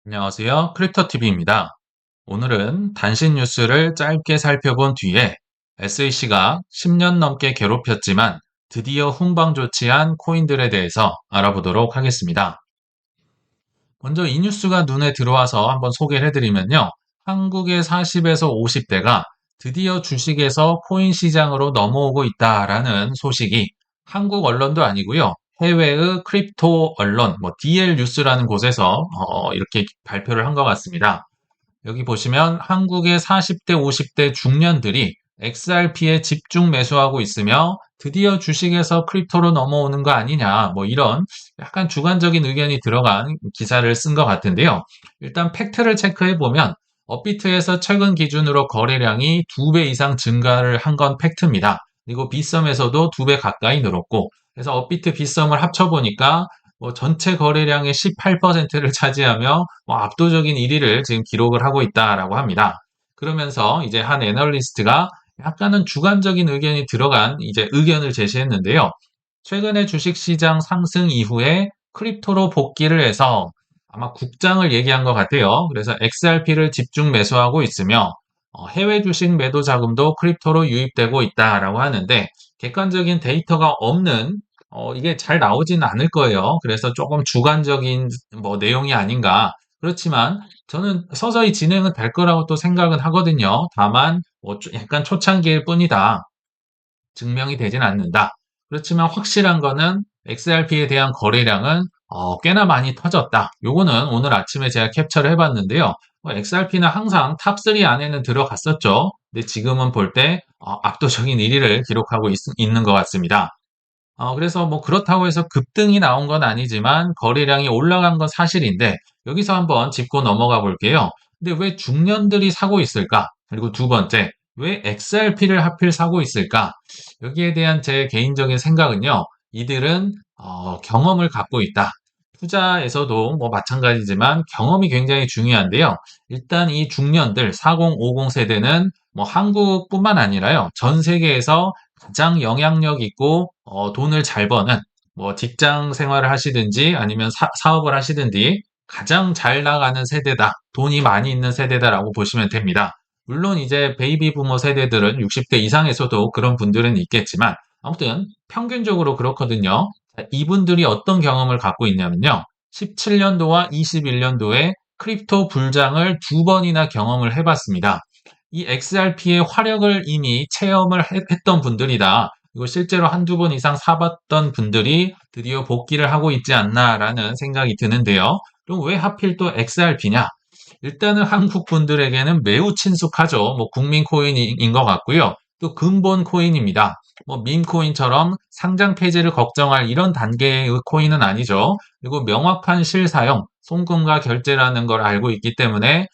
안녕하세요. 크립토TV입니다. 오늘은 단신 뉴스를 짧게 살펴본 뒤에 SEC가 10년 넘게 괴롭혔지만 드디어 훈방 조치한 코인들에 대해서 알아보도록 하겠습니다. 먼저 이 뉴스가 눈에 들어와서 한번 소개를 해드리면요. 한국의 40에서 50대가 드디어 주식에서 코인 시장으로 넘어오고 있다라는 소식이 한국 언론도 아니고요. 해외의 크립토 언론, DL 뉴스라는 곳에서 이렇게 발표를 한 것 같습니다. 여기 보시면 한국의 40대, 50대 중년들이 XRP에 집중 매수하고 있으며 드디어 주식에서 크립토로 넘어오는 거 아니냐, 이런 약간 주관적인 의견이 들어간 기사를 쓴 것 같은데요. 일단 팩트를 체크해 보면 업비트에서 최근 기준으로 거래량이 2배 이상 증가를 한 건 팩트입니다. 그리고 빗썸에서도 2배 가까이 늘었고, 그래서 업비트 빗썸을 합쳐보니까 전체 거래량의 18%를 차지하며 압도적인 1위를 지금 기록을 하고 있다라고 합니다. 그러면서 이제 한 애널리스트가 약간은 주관적인 의견이 들어간 이제 의견을 제시했는데요. 최근에 주식시장 상승 이후에 크립토로 복귀를 해서 아마 국장을 얘기한 것 같아요. 그래서 XRP를 집중 매수하고 있으며 해외 주식 매도 자금도 크립토로 유입되고 있다라고 하는데 객관적인 데이터가 없는 이게 잘 나오지는 않을 거예요. 그래서 조금 주관적인 내용이 아닌가. 그렇지만 저는 서서히 진행은 될 거라고 또 생각은 하거든요. 다만 약간 초창기일 뿐이다. 증명이 되진 않는다. 그렇지만 확실한 거는 XRP에 대한 거래량은 꽤나 많이 터졌다. 요거는 오늘 아침에 제가 캡처를 해봤는데요. XRP는 항상 탑3 안에는 들어갔었죠. 근데 지금은 볼 때 압도적인 1위를 기록하고 있는 것 같습니다. 그래서 그렇다고 해서 급등이 나온 건 아니지만 거래량이 올라간 건 사실인데 여기서 한번 짚고 넘어가 볼게요. 근데 왜 중년들이 사고 있을까? 그리고 두 번째, 왜 XRP를 하필 사고 있을까? 여기에 대한 제 개인적인 생각은요. 이들은 경험을 갖고 있다. 투자에서도 마찬가지지만 경험이 굉장히 중요한데요. 일단 이 중년들 40, 50 세대는 한국뿐만 아니라요. 전 세계에서 가장 영향력 있고 돈을 잘 버는 직장 생활을 하시든지 아니면 사업을 하시든지 가장 잘 나가는 세대다. 돈이 많이 있는 세대다라고 보시면 됩니다. 물론 이제 베이비 부머 세대들은 60대 이상에서도 그런 분들은 있겠지만 아무튼 평균적으로 그렇거든요. 자, 이분들이 어떤 경험을 갖고 있냐면요. 17년도와 21년도에 크립토 불장을 두 번이나 경험을 해봤습니다. 이 XRP의 화력을 이미 체험을 했던 분들이다. 그리고 실제로 한두 번 이상 사봤던 분들이 드디어 복귀를 하고 있지 않나라는 생각이 드는데요. 그럼 왜 하필 또 XRP냐? 일단은 한국 분들에게는 매우 친숙하죠. 국민 코인인 것 같고요. 또 근본 코인입니다. 밈 코인처럼 상장 폐지를 걱정할 이런 단계의 코인은 아니죠. 그리고 명확한 실사용, 송금과 결제라는 걸 알고 있기 때문에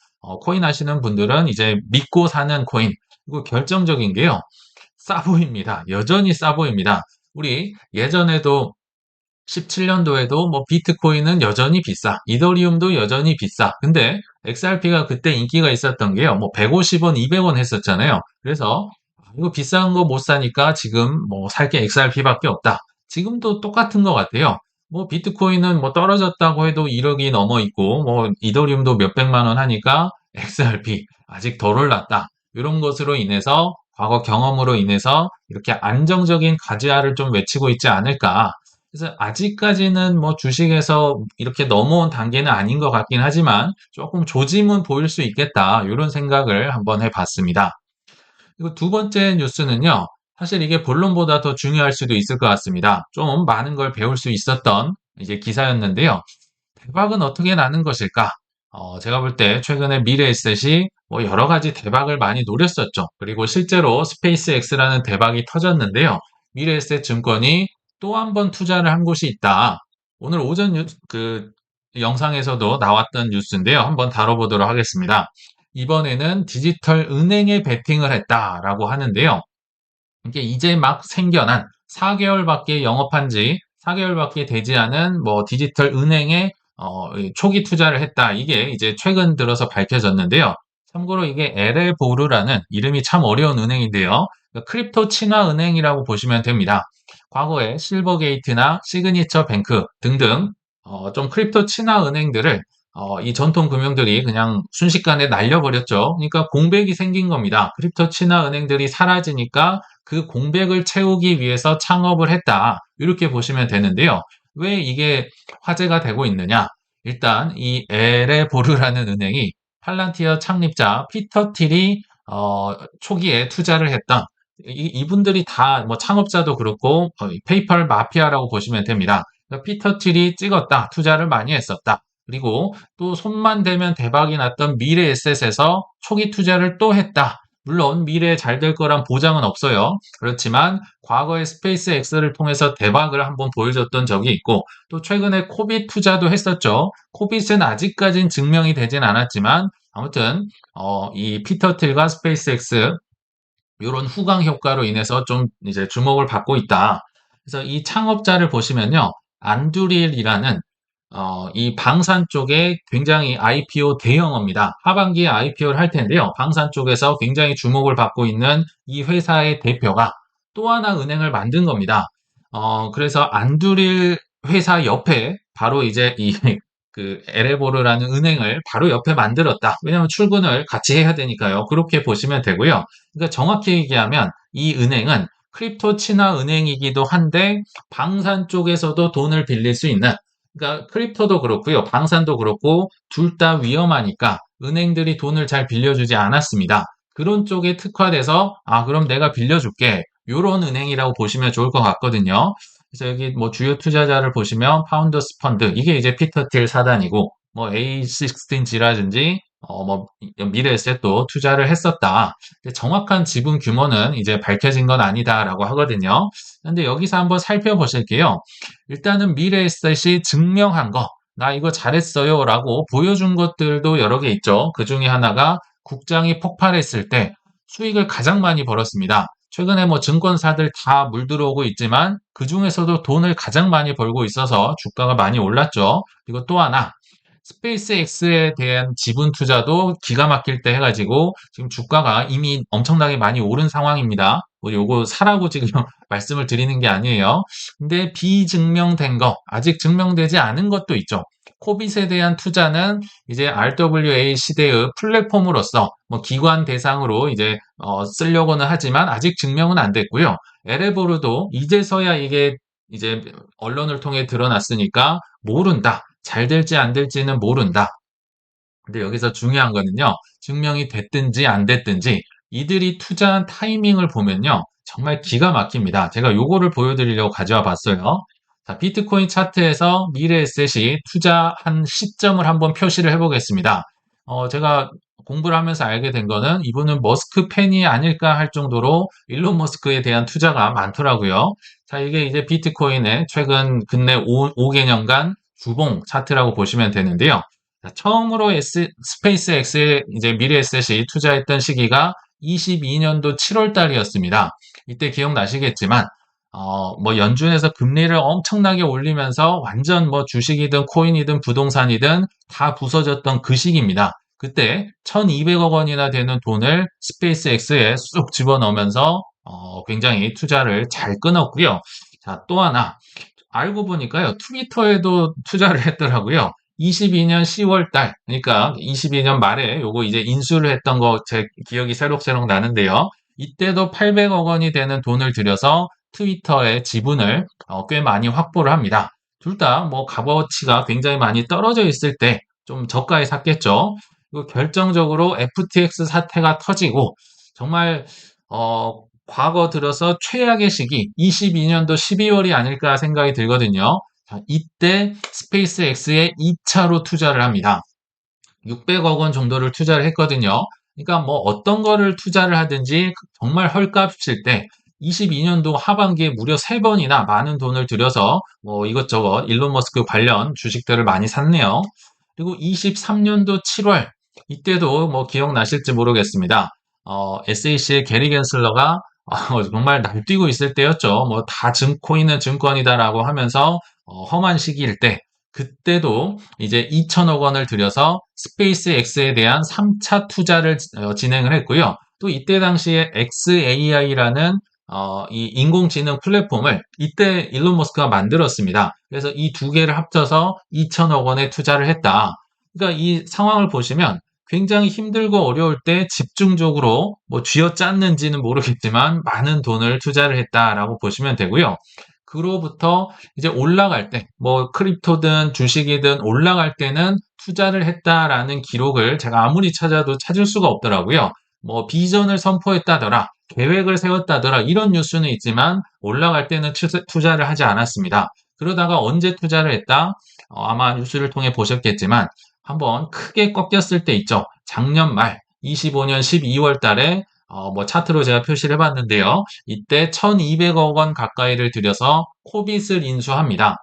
코인 하시는 분들은 이제 믿고 사는 코인. 그리고 결정적인 게요. 싸 보입니다. 여전히 싸 보입니다. 우리 예전에도 17년도에도 비트코인은 여전히 비싸. 이더리움도 여전히 비싸. 근데 XRP가 그때 인기가 있었던 게요. 150원, 200원 했었잖아요. 그래서 이거 비싼 거 못 사니까 지금 살 게 XRP밖에 없다. 지금도 똑같은 것 같아요. 비트코인은 떨어졌다고 해도 1억이 넘어 있고 이더리움도 몇백만 원 하니까 XRP 아직 덜 올랐다. 이런 것으로 인해서 과거 경험으로 인해서 이렇게 안정적인 가지화를 좀 외치고 있지 않을까. 그래서 아직까지는 주식에서 이렇게 넘어온 단계는 아닌 것 같긴 하지만 조금 조짐은 보일 수 있겠다. 이런 생각을 한번 해봤습니다. 그리고 두 번째 뉴스는요. 사실 이게 본론보다 더 중요할 수도 있을 것 같습니다. 좀 많은 걸 배울 수 있었던 이제 기사였는데요. 대박은 어떻게 나는 것일까? 제가 볼 때 최근에 미래에셋이 여러 가지 대박을 많이 노렸었죠. 그리고 실제로 스페이스X라는 대박이 터졌는데요. 미래에셋 증권이 또 한 번 투자를 한 곳이 있다. 오늘 오전 영상에서도 나왔던 뉴스인데요. 한번 다뤄보도록 하겠습니다. 이번에는 디지털 은행에 베팅을 했다라고 하는데요. 이게 이제 막 생겨난 4개월밖에 영업한 지 4개월밖에 되지 않은 디지털 은행에 이 초기 투자를 했다. 이게 이제 최근 들어서 밝혀졌는데요. 참고로 이게 LL보르라는 이름이 참 어려운 은행인데요. 그러니까 크립토 친화 은행이라고 보시면 됩니다. 과거에 실버게이트나 시그니처 뱅크 등등 좀 크립토 친화 은행들을 이 전통 금융들이 그냥 순식간에 날려버렸죠. 그러니까 공백이 생긴 겁니다. 크립토 친화 은행들이 사라지니까 그 공백을 채우기 위해서 창업을 했다. 이렇게 보시면 되는데요. 왜 이게 화제가 되고 있느냐? 일단 이 에레보르라는 은행이 팔란티어 창립자 피터 틸이 초기에 투자를 했던 이분들이 다 뭐 창업자도 그렇고 페이팔 마피아라고 보시면 됩니다. 그러니까 피터 틸이 찍었다. 투자를 많이 했었다. 그리고 또 손만 대면 대박이 났던 미래 에셋에서 초기 투자를 또 했다. 물론 미래에 잘 될 거란 보장은 없어요. 그렇지만 과거에 스페이스 X를 통해서 대박을 한번 보여줬던 적이 있고 또 최근에 코빗 투자도 했었죠. 코빗은 아직까진 증명이 되진 않았지만 아무튼 이 피터 틸과 스페이스 X 이런 후광 효과로 인해서 좀 이제 주목을 받고 있다. 그래서 이 창업자를 보시면요. 안두릴이라는 이 방산 쪽에 굉장히 IPO 대형업입니다. 하반기에 IPO를 할 텐데요. 방산 쪽에서 굉장히 주목을 받고 있는 이 회사의 대표가 또 하나 은행을 만든 겁니다. 그래서 안두릴 회사 옆에 바로 이제 이 그 에레보르라는 은행을 바로 옆에 만들었다. 왜냐하면 출근을 같이 해야 되니까요. 그렇게 보시면 되고요. 그러니까 정확히 얘기하면 이 은행은 크립토 친화 은행이기도 한데 방산 쪽에서도 돈을 빌릴 수 있는 그러니까 크립토도 그렇고요. 방산도 그렇고 둘 다 위험하니까 은행들이 돈을 잘 빌려주지 않았습니다. 그런 쪽에 특화돼서 그럼 내가 빌려줄게. 요런 은행이라고 보시면 좋을 것 같거든요. 그래서 여기 뭐 주요 투자자를 보시면 파운더스 펀드 이게 이제 피터 틸 사단이고 뭐 A16G라든지 뭐 미래에셋도 투자를 했었다. 정확한 지분 규모는 이제 밝혀진 건 아니다라고 하거든요. 근데 여기서 한번 살펴보실게요. 일단은 미래에셋이 증명한 거, 나 이거 잘했어요 라고 보여준 것들도 여러 개 있죠. 그 중에 하나가 국장이 폭발했을 때 수익을 가장 많이 벌었습니다. 최근에 뭐 증권사들 다 물들어오고 있지만 그 중에서도 돈을 가장 많이 벌고 있어서 주가가 많이 올랐죠. 그리고 또 하나, 스페이스 X에 대한 지분 투자도 기가 막힐 때 해가지고 지금 주가가 이미 엄청나게 많이 오른 상황입니다. 뭐 요거 사라고 지금 말씀을 드리는 게 아니에요. 근데 비증명된 거, 아직 증명되지 않은 것도 있죠. 코빗에 대한 투자는 이제 RWA 시대의 플랫폼으로서 뭐 기관 대상으로 이제 쓰려고는 하지만 아직 증명은 안 됐고요. 에레보르도 이제서야 이게 이제 언론을 통해 드러났으니까 모른다. 잘 될지 안 될지는 모른다. 근데 여기서 중요한 거는요. 증명이 됐든지 안 됐든지 이들이 투자한 타이밍을 보면요. 정말 기가 막힙니다. 제가 요거를 보여드리려고 가져와 봤어요. 자, 비트코인 차트에서 미래에셋이 투자한 시점을 한번 표시를 해보겠습니다. 제가 공부를 하면서 알게 된 거는 이분은 머스크 팬이 아닐까 할 정도로 일론 머스크에 대한 투자가 많더라고요. 자, 이게 이제 비트코인의 최근 근래 5개년간 주봉 차트라고 보시면 되는데요. 처음으로 스페이스 X에 이제 미래에셋이 투자했던 시기가 22년도 7월 달이었습니다. 이때 기억나시겠지만, 뭐 연준에서 금리를 엄청나게 올리면서 완전 뭐 주식이든 코인이든 부동산이든 다 부서졌던 그 시기입니다. 그때 1200억 원이나 되는 돈을 스페이스 X에 쑥 집어넣으면서 굉장히 투자를 잘 끊었고요. 자, 또 하나 알고 보니까요. 트위터에도 투자를 했더라고요. 22년 10월 달, 그러니까 22년 말에 요거 이제 인수를 했던 거 제 기억이 새록새록 나는데요. 이때도 800억 원이 되는 돈을 들여서 트위터의 지분을 꽤 많이 확보를 합니다. 둘 다 뭐 값어치가 굉장히 많이 떨어져 있을 때 좀 저가에 샀겠죠. 그리고 결정적으로 FTX 사태가 터지고 정말 과거 들어서 최악의 시기 22년도 12월이 아닐까 생각이 들거든요. 자, 이때 스페이스 X에 2차로 투자를 합니다. 600억 원 정도를 투자를 했거든요. 그러니까 뭐 어떤 거를 투자를 하든지 정말 헐값일 때 22년도 하반기에 무려 3번이나 많은 돈을 들여서 뭐 이것저것 일론 머스크 관련 주식들을 많이 샀네요. 그리고 23년도 7월 이때도 뭐 기억나실지 모르겠습니다. SAC의 게리 겐슬러가 정말 날뛰고 있을 때였죠. 뭐 다 코인은 증권이다라고 하면서 험한 시기일 때 그때도 이제 2천억 원을 들여서 스페이스 X에 대한 3차 투자를 진행을 했고요. 또 이때 당시에 XAI라는 이 인공지능 플랫폼을 이때 일론 머스크가 만들었습니다. 그래서 이 두 개를 합쳐서 2천억 원에 투자를 했다. 그러니까 이 상황을 보시면 굉장히 힘들고 어려울 때 집중적으로 뭐 쥐어짰는지는 모르겠지만 많은 돈을 투자를 했다라고 보시면 되고요. 그로부터 이제 올라갈 때, 뭐 크립토든 주식이든 올라갈 때는 투자를 했다라는 기록을 제가 아무리 찾아도 찾을 수가 없더라고요. 뭐 비전을 선포했다더라, 계획을 세웠다더라 이런 뉴스는 있지만 올라갈 때는 투자를 하지 않았습니다. 그러다가 언제 투자를 했다? 아마 뉴스를 통해 보셨겠지만 한번 크게 꺾였을 때 있죠. 작년 말 25년 12월 달에 뭐 차트로 제가 표시를 해봤는데요. 이때 1200억 원 가까이를 들여서 코빗을 인수합니다.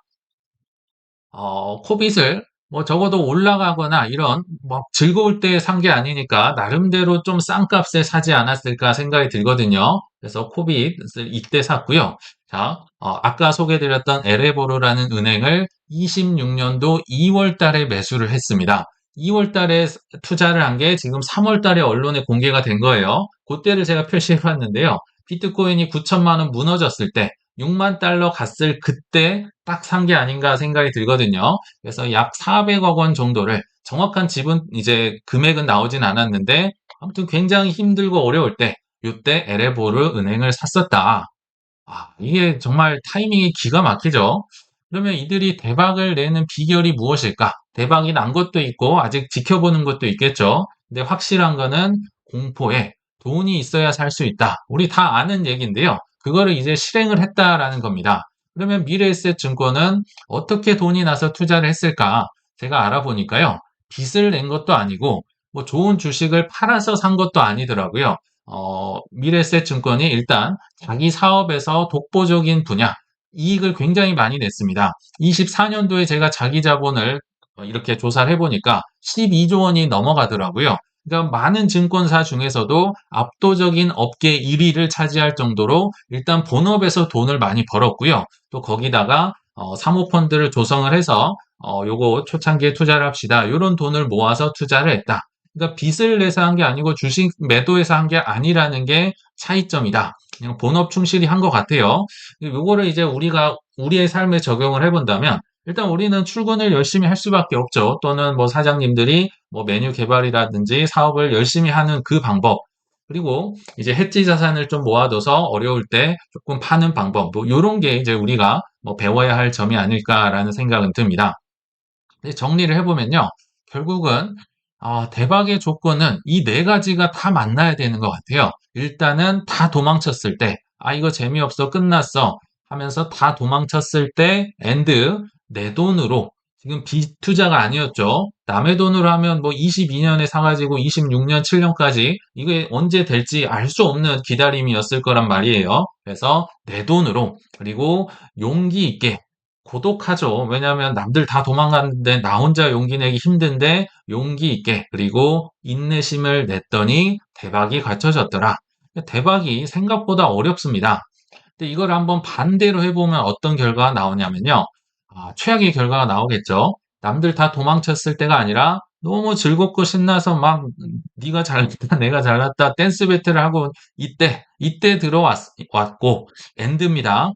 코빗을 뭐 적어도 올라가거나 이런 뭐 즐거울 때 산 게 아니니까 나름대로 좀 싼 값에 사지 않았을까 생각이 들거든요. 그래서 코빗을 이때 샀고요. 자, 아까 소개드렸던 에레보르라는 은행을 26년도 2월 달에 매수를 했습니다. 2월 달에 투자를 한 게 지금 3월 달에 언론에 공개가 된 거예요. 그때를 제가 표시해 봤는데요. 비트코인이 9천만 원 무너졌을 때 6만 달러 갔을 그때 딱 산 게 아닌가 생각이 들거든요. 그래서 약 400억 원 정도를 정확한 지분 이제 금액은 나오진 않았는데 아무튼 굉장히 힘들고 어려울 때 이때 에레보르 은행을 샀었다. 이게 정말 타이밍이 기가 막히죠. 그러면 이들이 대박을 내는 비결이 무엇일까? 대박이 난 것도 있고 아직 지켜보는 것도 있겠죠. 근데 확실한 거는 공포에 돈이 있어야 살 수 있다. 우리 다 아는 얘기인데요. 그거를 이제 실행을 했다라는 겁니다. 그러면 미래에셋 증권은 어떻게 돈이 나서 투자를 했을까? 제가 알아보니까요. 빚을 낸 것도 아니고 뭐 좋은 주식을 팔아서 산 것도 아니더라고요. 미래에셋 증권이 일단 자기 사업에서 독보적인 분야, 이익을 굉장히 많이 냈습니다. 24년도에 제가 자기 자본을 이렇게 조사를 해보니까 12조 원이 넘어가더라고요. 그러니까 많은 증권사 중에서도 압도적인 업계 1위를 차지할 정도로 일단 본업에서 돈을 많이 벌었고요. 또 거기다가 사모펀드를 조성을 해서 요거 초창기에 투자를 합시다. 이런 돈을 모아서 투자를 했다. 그러니까 빚을 내서 한 게 아니고 주식 매도해서 한 게 아니라는 게 차이점이다. 그냥 본업 충실히 한 것 같아요. 요거를 이제 우리가 우리의 삶에 적용을 해본다면 일단 우리는 출근을 열심히 할 수밖에 없죠. 또는 뭐 사장님들이 뭐 메뉴 개발이라든지 사업을 열심히 하는 그 방법. 그리고 이제 해지 자산을 좀 모아둬서 어려울 때 조금 파는 방법. 뭐 요런 게 이제 우리가 뭐 배워야 할 점이 아닐까라는 생각은 듭니다. 정리를 해보면요. 결국은 대박의 조건은 이 네 가지가 다 만나야 되는 것 같아요. 일단은 다 도망쳤을 때, 이거 재미없어, 끝났어 하면서 다 도망쳤을 때, 내 돈으로, 지금 비투자가 아니었죠. 남의 돈으로 하면 뭐 22년에 사가지고 26년, 7년까지 이게 언제 될지 알 수 없는 기다림이었을 거란 말이에요. 그래서 내 돈으로, 그리고 용기 있게, 고독하죠. 왜냐하면 남들 다 도망갔는데 나 혼자 용기 내기 힘든데 용기 있게 그리고 인내심을 냈더니 대박이 갖춰졌더라. 대박이 생각보다 어렵습니다. 근데 이걸 한번 반대로 해보면 어떤 결과가 나오냐면요. 최악의 결과가 나오겠죠. 남들 다 도망쳤을 때가 아니라 너무 즐겁고 신나서 막 네가 잘났다 내가 잘났다 댄스 배틀을 하고 이때 들어왔고 엔드입니다.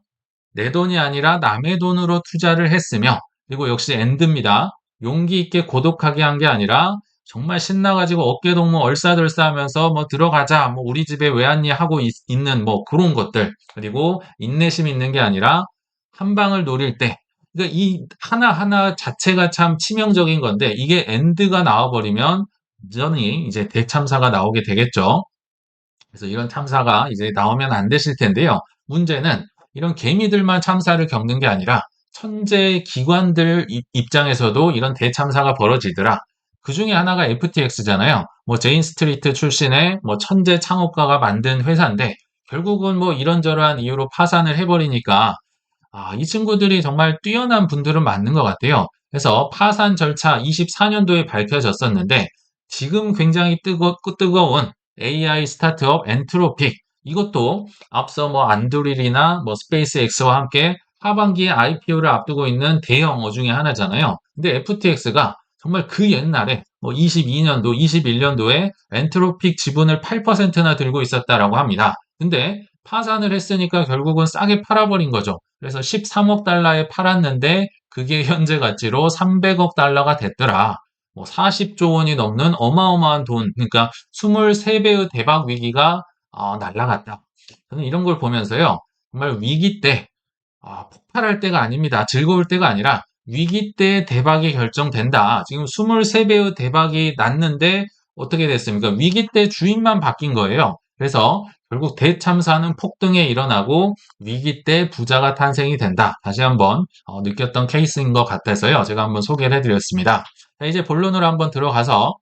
내 돈이 아니라 남의 돈으로 투자를 했으며, 그리고 역시 엔드입니다. 용기 있게 고독하게 한 게 아니라 정말 신나가지고 어깨동무 얼싸들싸 하면서 뭐 들어가자, 뭐 우리 집에 왜 왔니 하고 있는 뭐 그런 것들. 그리고 인내심 있는 게 아니라 한 방을 노릴 때, 그러니까 이 하나하나 자체가 참 치명적인 건데 이게 엔드가 나와버리면 완전히 이제 대참사가 나오게 되겠죠. 그래서 이런 참사가 이제 나오면 안 되실 텐데요. 문제는 이런 개미들만 참사를 겪는 게 아니라 천재 기관들 입장에서도 이런 대참사가 벌어지더라. 그 중에 하나가 FTX잖아요. 뭐 제인 스트리트 출신의 뭐 천재 창업가가 만든 회사인데 결국은 뭐 이런저러한 이유로 파산을 해버리니까 이 친구들이 정말 뛰어난 분들은 맞는 것 같아요. 그래서 파산 절차 24년도에 밝혀졌었는데 지금 굉장히 뜨거운 AI 스타트업 엔트로픽 이것도 앞서 뭐 안드릴이나 뭐 스페이스X와 함께 하반기에 IPO를 앞두고 있는 대형 중에 하나잖아요. 근데 FTX가 정말 그 옛날에 뭐 22년도, 21년도에 엔트로픽 지분을 8%나 들고 있었다라고 합니다. 근데 파산을 했으니까 결국은 싸게 팔아버린 거죠. 그래서 13억 달러에 팔았는데 그게 현재 가치로 300억 달러가 됐더라. 뭐 40조 원이 넘는 어마어마한 돈, 그러니까 23배의 대박 위기가 날아갔다. 저는 이런 걸 보면서요. 정말 위기 때 폭발할 때가 아닙니다. 즐거울 때가 아니라 위기 때 대박이 결정된다. 지금 23배의 대박이 났는데 어떻게 됐습니까? 위기 때 주인만 바뀐 거예요. 그래서 결국 대참사는 폭등에 일어나고 위기 때 부자가 탄생이 된다. 다시 한번 느꼈던 케이스인 것 같아서요. 제가 한번 소개를 해드렸습니다. 자, 이제 본론으로 한번 들어가서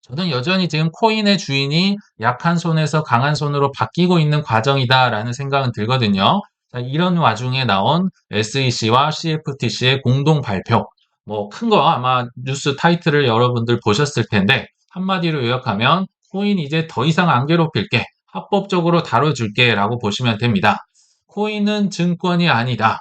저는 여전히 지금 코인의 주인이 약한 손에서 강한 손으로 바뀌고 있는 과정이다라는 생각은 들거든요. 자, 이런 와중에 나온 SEC와 CFTC의 공동 발표. 뭐 큰 거 아마 뉴스 타이틀을 여러분들 보셨을 텐데 한마디로 요약하면 코인 이제 더 이상 안 괴롭힐게. 합법적으로 다뤄줄게 라고 보시면 됩니다. 코인은 증권이 아니다.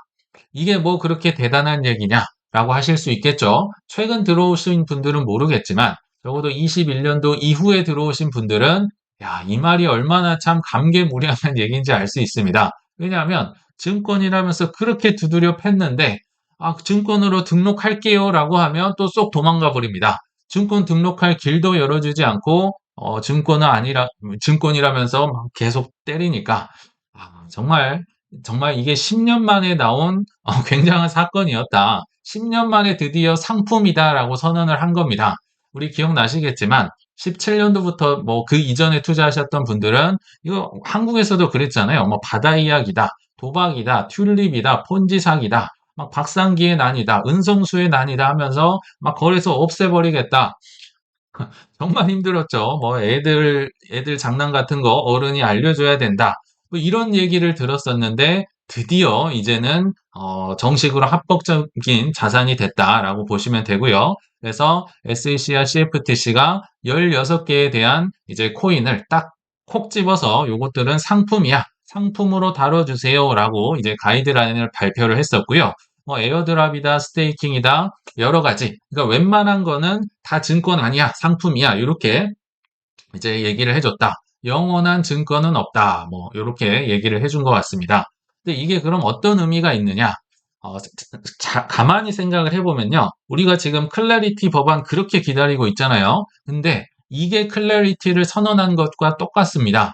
이게 뭐 그렇게 대단한 얘기냐라고 하실 수 있겠죠. 최근 들어오신 분들은 모르겠지만 적어도 21년도 이후에 들어오신 분들은 야, 이 말이 얼마나 참 감개무량한 얘기인지 알 수 있습니다. 왜냐하면 증권이라면서 그렇게 두드려 팼는데 증권으로 등록할게요라고 하면 또 쏙 도망가 버립니다. 증권 등록할 길도 열어주지 않고 증권은 아니라 증권이라면서 막 계속 때리니까 정말 정말 이게 10년 만에 나온 굉장한 사건이었다. 10년 만에 드디어 상품이다라고 선언을 한 겁니다. 우리 기억나시겠지만 17년도부터 뭐 그 이전에 투자하셨던 분들은 이거 한국에서도 그랬잖아요. 뭐 바다 이야기다, 도박이다, 튤립이다, 폰지 사기다, 막 박상기의 난이다, 은성수의 난이다 하면서 막 거래소 없애버리겠다. 정말 힘들었죠. 뭐 애들 장난 같은 거 어른이 알려줘야 된다. 뭐 이런 얘기를 들었었는데 드디어 이제는 정식으로 합법적인 자산이 됐다라고 보시면 되고요. 그래서 SEC와 CFTC가 16개에 대한 이제 코인을 딱 콕 집어서 요것들은 상품이야. 상품으로 다뤄주세요라고 이제 가이드라인을 발표를 했었고요. 뭐 에어드랍이다, 스테이킹이다, 여러 가지. 그러니까 웬만한 거는 다 증권 아니야, 상품이야. 이렇게 이제 얘기를 해줬다. 영원한 증권은 없다. 뭐 이렇게 얘기를 해준 것 같습니다. 근데 이게 그럼 어떤 의미가 있느냐? 가만히 생각을 해보면요. 우리가 지금 클래리티 법안 그렇게 기다리고 있잖아요. 근데 이게 클래리티를 선언한 것과 똑같습니다.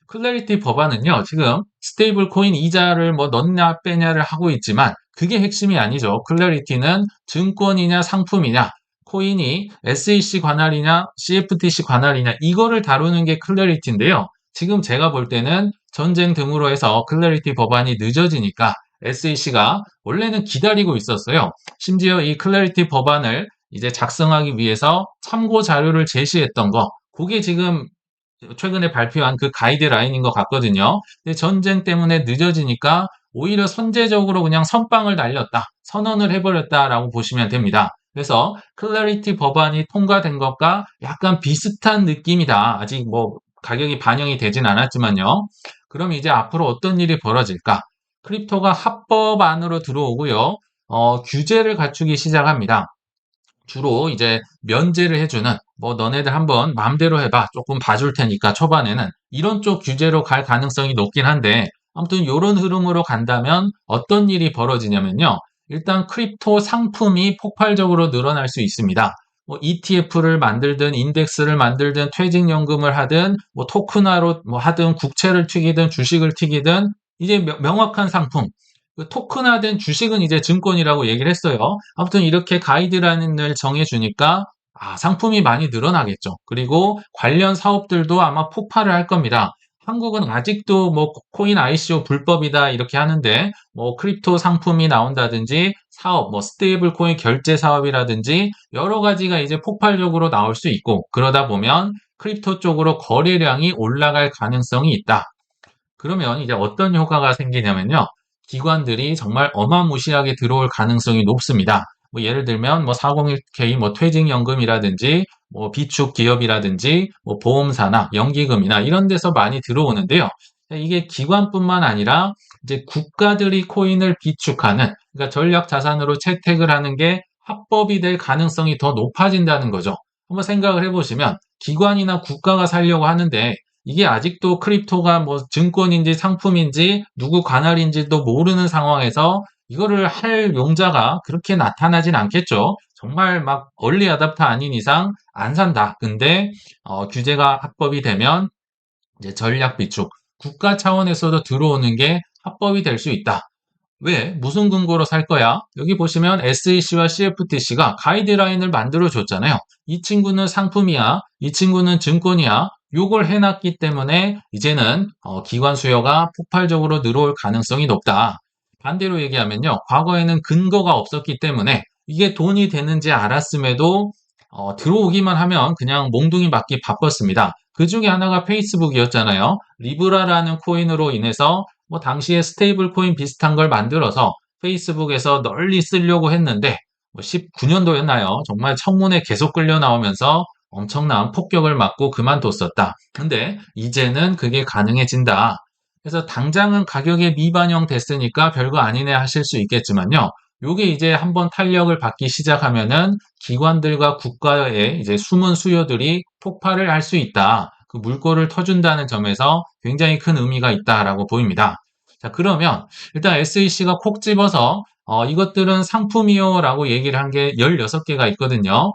클래리티 법안은요, 지금 스테이블 코인 이자를 뭐 넣냐 빼냐를 하고 있지만 그게 핵심이 아니죠. 클래리티는 증권이냐 상품이냐, 코인이 SEC 관할이냐 CFTC 관할이냐 이거를 다루는 게 클래리티인데요. 지금 제가 볼 때는 전쟁 등으로 해서 클래리티 법안이 늦어지니까 SEC가 원래는 기다리고 있었어요. 심지어 이 클래리티 법안을 이제 작성하기 위해서 참고 자료를 제시했던 거, 그게 지금 최근에 발표한 그 가이드라인인 것 같거든요. 근데 전쟁 때문에 늦어지니까 오히려 선제적으로 그냥 선빵을 날렸다. 선언을 해버렸다라고 보시면 됩니다. 그래서 클래리티 법안이 통과된 것과 약간 비슷한 느낌이다. 아직 뭐 가격이 반영이 되진 않았지만요. 그럼 이제 앞으로 어떤 일이 벌어질까? 크립토가 합법 안으로 들어오고요. 규제를 갖추기 시작합니다. 주로 이제 면제를 해주는 뭐 너네들 한번 마음대로 해봐 조금 봐줄 테니까 초반에는 이런 쪽 규제로 갈 가능성이 높긴 한데 아무튼 이런 흐름으로 간다면 어떤 일이 벌어지냐면요. 일단 크립토 상품이 폭발적으로 늘어날 수 있습니다. 뭐 ETF를 만들든 인덱스를 만들든 퇴직연금을 하든 뭐 토큰화로 뭐 하든 국채를 튀기든 주식을 튀기든 이제 명확한 상품 그 토큰화된 주식은 이제 증권이라고 얘기를 했어요. 아무튼 이렇게 가이드라인을 정해주니까 상품이 많이 늘어나겠죠. 그리고 관련 사업들도 아마 폭발을 할 겁니다. 한국은 아직도 뭐 코인 ICO 불법이다 이렇게 하는데 뭐 크립토 상품이 나온다든지 사업, 뭐 스테이블 코인 결제 사업이라든지 여러 가지가 이제 폭발적으로 나올 수 있고 그러다 보면 크립토 쪽으로 거래량이 올라갈 가능성이 있다. 그러면 이제 어떤 효과가 생기냐면요. 기관들이 정말 어마무시하게 들어올 가능성이 높습니다. 뭐 예를 들면 뭐 401k 뭐 퇴직연금이라든지 뭐 비축 기업이라든지 뭐 보험사나 연기금이나 이런 데서 많이 들어오는데요. 이게 기관뿐만 아니라 이제 국가들이 코인을 비축하는 그러니까 전략 자산으로 채택을 하는 게 합법이 될 가능성이 더 높아진다는 거죠. 한번 생각을 해보시면 기관이나 국가가 살려고 하는데 이게 아직도 크립토가 뭐 증권인지 상품인지 누구 관할인지도 모르는 상황에서 이거를 할 용자가 그렇게 나타나진 않겠죠. 정말 막 얼리 어댑터 아닌 이상 안 산다. 근데 규제가 합법이 되면 이제 전략 비축, 국가 차원에서도 들어오는 게 합법이 될 수 있다. 왜? 무슨 근거로 살 거야? 여기 보시면 SEC와 CFTC가 가이드라인을 만들어 줬잖아요. 이 친구는 상품이야. 이 친구는 증권이야. 요걸 해놨기 때문에 이제는 기관 수요가 폭발적으로 늘어올 가능성이 높다. 반대로 얘기하면요. 과거에는 근거가 없었기 때문에 이게 돈이 되는지 알았음에도 들어오기만 하면 그냥 몽둥이 맞기 바빴습니다. 그 중에 하나가 페이스북이었잖아요. 리브라라는 코인으로 인해서 뭐 당시에 스테이블 코인 비슷한 걸 만들어서 페이스북에서 널리 쓰려고 했는데 19년도였나요? 정말 청문회 계속 끌려 나오면서 엄청난 폭격을 맞고 그만뒀었다. 근데 이제는 그게 가능해진다. 그래서 당장은 가격에 미반영 됐으니까 별거 아니네 하실 수 있겠지만요. 요게 이제 한번 탄력을 받기 시작하면은 기관들과 국가의 이제 숨은 수요들이 폭발을 할 수 있다. 그 물꼬를 터준다는 점에서 굉장히 큰 의미가 있다라고 보입니다. 자, 그러면 일단 SEC가 콕 집어서 이것들은 상품이요라고 얘기를 한 게 16개가 있거든요.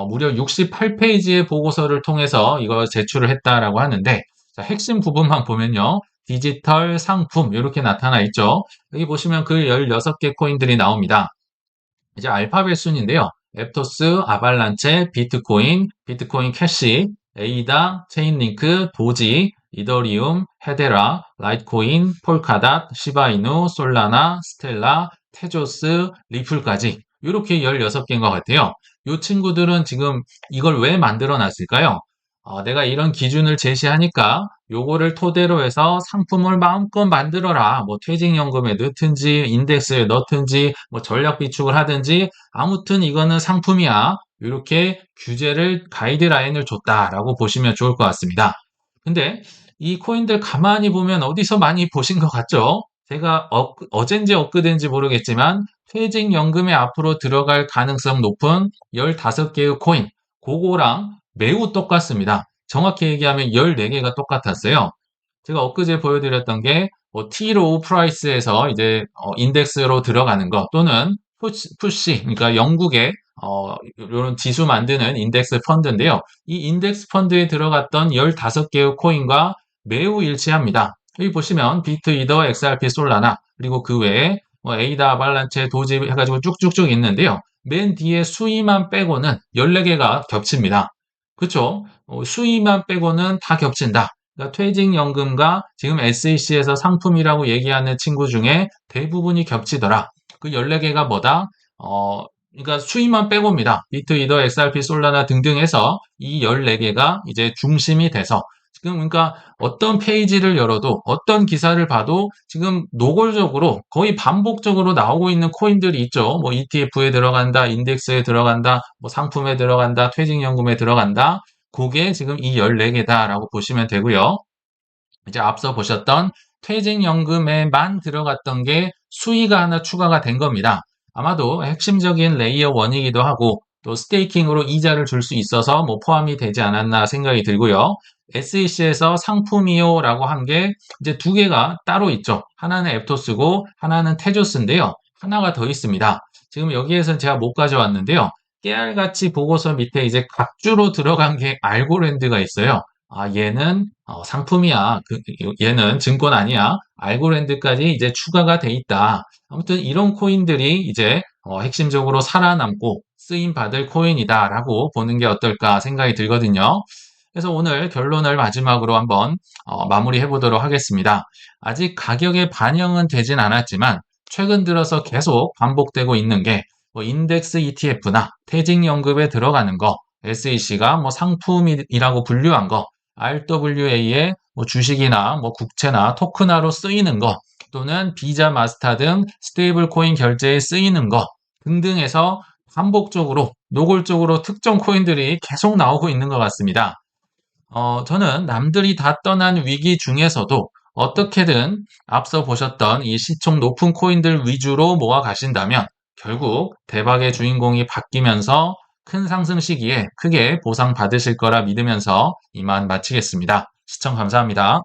무려 68페이지의 보고서를 통해서 이거 제출을 했다라고 하는데 자, 핵심 부분만 보면요. 디지털 상품 이렇게 나타나 있죠. 여기 보시면 그 16개 코인들이 나옵니다. 이제 알파벳 순인데요. 앱토스, 아발란체, 비트코인, 비트코인 캐시, 에이다, 체인링크, 도지, 이더리움, 헤데라, 라이트코인, 폴카닷, 시바이누, 솔라나, 스텔라, 테조스, 리플까지 이렇게 16개인 것 같아요. 이 친구들은 지금 이걸 왜 만들어 놨을까요? 내가 이런 기준을 제시하니까 요거를 토대로 해서 상품을 마음껏 만들어라. 뭐 퇴직연금에 넣든지 인덱스에 넣든지 뭐 전략 비축을 하든지 아무튼 이거는 상품이야. 이렇게 규제를 가이드라인을 줬다라고 보시면 좋을 것 같습니다. 근데 이 코인들 가만히 보면 어디서 많이 보신 것 같죠? 제가 어젠지 엊그젠지 모르겠지만 퇴직연금에 앞으로 들어갈 가능성 높은 15개의 코인 그거랑 매우 똑같습니다. 정확히 얘기하면 14개가 똑같았어요. 제가 엊그제 보여드렸던 게 T로 프라이스에서 이제 인덱스로 들어가는 거 또는 푸시 그러니까 영국의 이런 지수 만드는 인덱스 펀드인데요. 이 인덱스 펀드에 들어갔던 15개의 코인과 매우 일치합니다. 여기 보시면 비트, 이더, XRP, 솔라나 그리고 그 외에 뭐 에이다, 아발란체, 도지 해가지고 쭉쭉쭉 있는데요. 맨 뒤에 수위만 빼고는 14개가 겹칩니다. 그쵸? 수위만 빼고는 다 겹친다. 그러니까 퇴직연금과 지금 SEC에서 상품이라고 얘기하는 친구 중에 대부분이 겹치더라. 그 14개가 뭐다? 그러니까 수위만 빼고입니다. 비트, 이더, XRP, 솔라나 등등 해서 이 14개가 이제 중심이 돼서 지금 그러니까 어떤 페이지를 열어도 어떤 기사를 봐도 지금 노골적으로 거의 반복적으로 나오고 있는 코인들이 있죠. 뭐 ETF에 들어간다, 인덱스에 들어간다, 뭐 상품에 들어간다, 퇴직연금에 들어간다. 그게 지금 이 14개다라고 보시면 되고요. 이제 앞서 보셨던 퇴직연금에만 들어갔던 게 수위가 하나 추가가 된 겁니다. 아마도 핵심적인 레이어 1이기도 하고 또 스테이킹으로 이자를 줄 수 있어서 뭐 포함이 되지 않았나 생각이 들고요. SEC에서 상품이요라고 한 게 이제 두 개가 따로 있죠. 하나는 앱토스고 하나는 테조스인데요. 하나가 더 있습니다. 지금 여기에서 제가 못 가져왔는데요. 깨알같이 보고서 밑에 이제 각주로 들어간 게 알고랜드가 있어요. 얘는 상품이야. 얘는 증권 아니야. 알고랜드까지 이제 추가가 돼 있다. 아무튼 이런 코인들이 이제 핵심적으로 살아남고 쓰임 받을 코인이다라고 보는 게 어떨까 생각이 들거든요. 그래서 오늘 결론을 마지막으로 한번 마무리해 보도록 하겠습니다. 아직 가격에 반영은 되진 않았지만 최근 들어서 계속 반복되고 있는 게 뭐 인덱스 ETF나 퇴직연금에 들어가는 거, SEC가 뭐 상품이라고 분류한 거, RWA의 뭐 주식이나 뭐 국채나 토큰화로 쓰이는 거, 또는 비자, 마스터 등 스테이블 코인 결제에 쓰이는 거 등등해서 반복적으로 노골적으로 특정 코인들이 계속 나오고 있는 것 같습니다. 저는 남들이 다 떠난 위기 중에서도 어떻게든 앞서 보셨던 이 시총 높은 코인들 위주로 모아 가신다면 결국 대박의 주인공이 바뀌면서 큰 상승 시기에 크게 보상받으실 거라 믿으면서 이만 마치겠습니다. 시청 감사합니다.